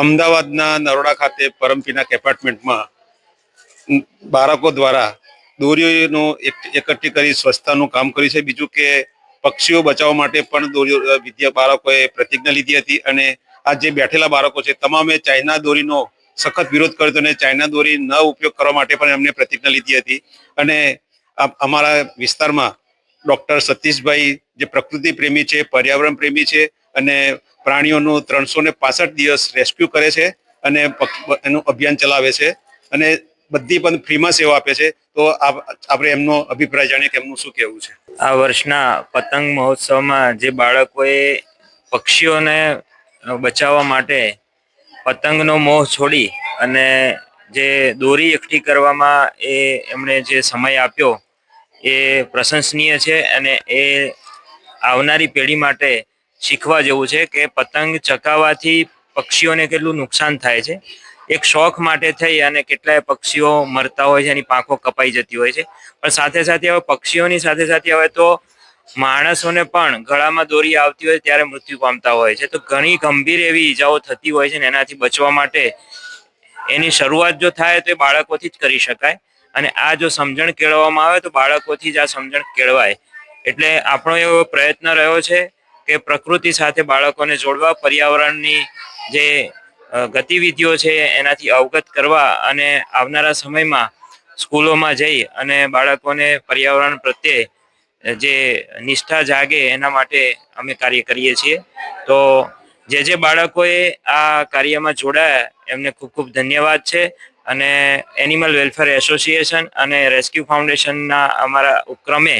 અમદાવાદના નરોડા ખાતે પરમપિનાક એપાર્ટમેન્ટમાં બાળકો દ્વારા દોરીઓનો એકઠી કરી સ્વચ્છતાનું કામ કર્યું છે. બીજું કે પક્ષીઓ બચાવવા માટે પણ દોરીઓ બાળકોએ પ્રતિજ્ઞા લીધી હતી અને આ જે બેઠેલા બાળકો છે તમામે ચાઇના દોરીનો સખત વિરોધ કર્યો હતો અને ચાઇના દોરી ન ઉપયોગ કરવા માટે પણ એમને પ્રતિજ્ઞા લીધી હતી. અને અમારા વિસ્તારમાં ડૉક્ટર સતીશભાઈ જે પ્રકૃતિ પ્રેમી છે, પર્યાવરણ પ્રેમી છે અને પ્રાણીઓનું 365 દિવસ રેસ્ક્યુ કરે છે અને એનું અભિયાન ચલાવે છે અને બધી પણ ફ્રીમાં સેવા આપે છે. તો આપણે એમનો અભિપ્રાય જાણીએ કે એમનું શું કહેવું છે. આ વર્ષના પતંગ મહોત્સવમાં જે બાળકોએ પક્ષીઓને બચાવવા માટે પતંગનો મોહ છોડી અને જે દોરી એકઠી કરવામાં એમણે જે સમય આપ્યો એ પ્રશંસનીય છે અને એ આવનારી પેઢી માટે શીખવા જેવું છે કે પતંગ ચકાવવાથી પક્ષીઓને કેટલું નુકસાન થાય છે. એક શોખ માટે થઈ અને કેટલાય પક્ષીઓ મરતા હોય છે, એની પાંખો કપાઈ જતી હોય છે. પણ સાથે સાથે હવે પક્ષીઓની સાથે સાથે હવે તો માણસોને પણ ગળામાં દોરી આવતી હોય ત્યારે મૃત્યુ પામતા હોય છે. તો ઘણી ગંભીર એવી ઈજાઓ થતી હોય છે ને એનાથી બચવા માટે એની શરૂઆત જો થાય તો એ બાળકોથી જ કરી શકાય અને આ જો સમજણ કેળવવામાં આવે તો બાળકોથી જ આ સમજણ કેળવાય. એટલે આપણો એવો પ્રયત્ન રહ્યો છે કે પ્રકૃતિ સાથે બાળકોને જોડવા, પર્યાવરણની જે ગતિવિધિઓ છે એનાથી અવગત કરવા અને આવનારા સમયમાં સ્કૂલોમાં જઈ અને બાળકોને પર્યાવરણ પ્રત્યે જે નિષ્ઠા જાગે એના માટે અમે કાર્ય કરીએ છીએ. તો જે બાળકોએ આ કાર્યમાં જોડાયા એમને ખૂબ ખૂબ ધન્યવાદ છે અને એનિમલ વેલફેર એસોસિએશન અને રેસ્ક્યુ ફાઉન્ડેશનના અમારા ઉપક્રમે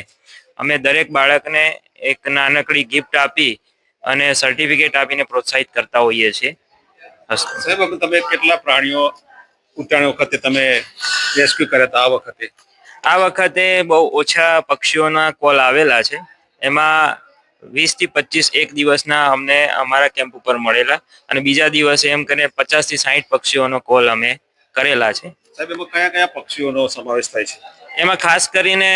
અમે દરેક બાળકને એક નાનકડી ગિફ્ટ આપી અને સર્ટિફિકેટ આપીને પ્રોત્સાહિત કરતા હોઈએ છીએ. સાહેબ, તમે કેટલા પ્રાણીઓ ઉત્તરાયણ વખતે તમે રેસ્ક્યુ કર્યા હતા? આ વખતે બહુ ઓછા પક્ષીઓના કોલ આવેલા છે. એમાં 20 થી 25 એક દિવસના અમને અમારા કેમ્પ ઉપર મળેલા અને બીજા દિવસે એમ કરીને 50 થી 60 પક્ષીઓનો કોલ અમે કરેલા છે. સાહેબ, એમાં કયા કયા પક્ષીઓનો સમાવેશ થાય છે? એમાં ખાસ કરીને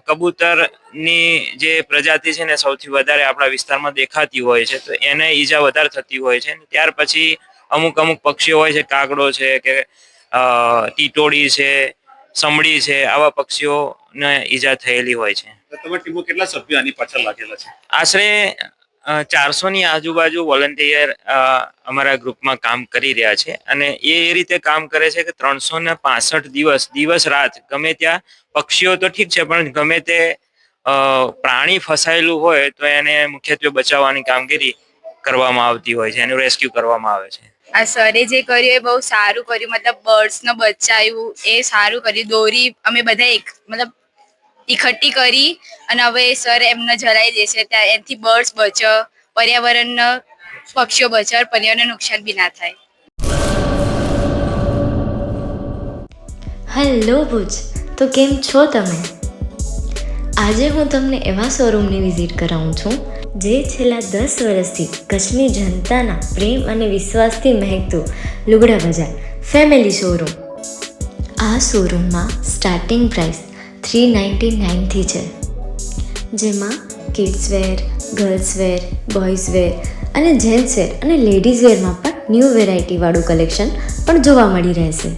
કબૂતરની જે પ્રજાતિ છે ને સૌથી વધારે આપણા વિસ્તારમાં દેખાતી હોય છે, તો એને ઈજા વધારે થતી હોય છે. ત્યાર પછી અમુક પક્ષીઓ હોય છે, કાગડો છે કે ટીટોડી છે, સમડી છે, આવા પક્ષીઓને ઈજા થયેલી હોય છે. તમારી ટીમમાં કેટલા સભ્યો આની પાછળ લાગેલા છે? આશરે 400 ની આજુબાજુ વોલન્ટિયર અમારા ગ્રુપમાં કામ કરી રહ્યા છે અને એ રીતે કામ કરે છે કે 365 દિવસ રાત ગમે ત્યાં પક્ષીઓ તો ઠીક છે પણ ગમે તે પ્રાણી ફસાયેલું હોય તો એને મુખ્યત્વે બચાવવાની કામગીરી કરવામાં આવતી હોય છે, એનું રેસ્ક્યુ કરવામાં આવે છે. આ સરે જે કર્યું એ બહુ સારું કર્યું, મતલબ બર્ડ્સને બચાવ્યું એ સારું કર્યું. દોરી અમે બધા એકઠી કરી અને હવે સર એમને જલાઈ દેશે ત્યાં એનાથી બર્ડ્સ બચે, પર્યાવરણને પક્ષીઓ બચે, પર્યાવરણને નુકસાન બી ના થાય. હેલો ભુજ, તો કેમ છો તમે? આજે હું તમને એવા શોરૂમની વિઝિટ કરાવું છું જે છેલ્લા 10 વર્ષથી કચ્છની જનતાના પ્રેમ અને વિશ્વાસથી મહેકતું લુગડા બજાર ફેમિલી શોરૂમ. આ શોરૂમમાં સ્ટાર્ટિંગ પ્રાઇસ 399થી છે, જેમાં kids wear, girls wear, boys wear અને જેન્ટ્સ વેર અને લેડીઝ વેરમાં પણ ન્યૂ વેરાયટીવાળું કલેક્શન પણ જોવા મળી રહેશે.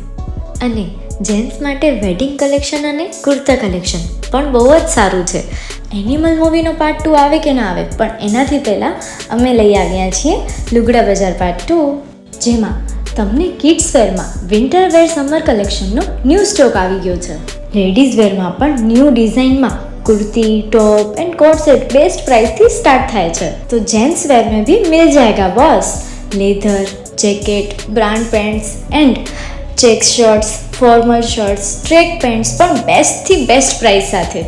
અને જેન્ટ્સ માટે વેડિંગ કલેક્શન અને કુર્તા કલેક્શન પણ બહુ જ સારું છે. એનિમલ મૂવીનો પાર્ટ 2 આવે કે ના આવે, પણ એનાથી પહેલાં અમે લઈ આવ્યા છીએ લુગડા બજાર પાર્ટ 2, જેમાં તમને કિડ્સ વેરમાં વિન્ટર વેર સમર કલેક્શનનો ન્યૂ સ્ટોક આવી ગયો છે. લેડીઝ વેરમાં પણ ન્યૂ ડિઝાઇનમાં kurti, top and coat set best price थी स्टार्ट थाय छे. तो जेंट्स वेर में भी मिल जाएगा boss. Leather, jacket, brand pants and check shirts, formal shirts, track pants पर बेस्ट थी बेस्ट प्राइस साथे.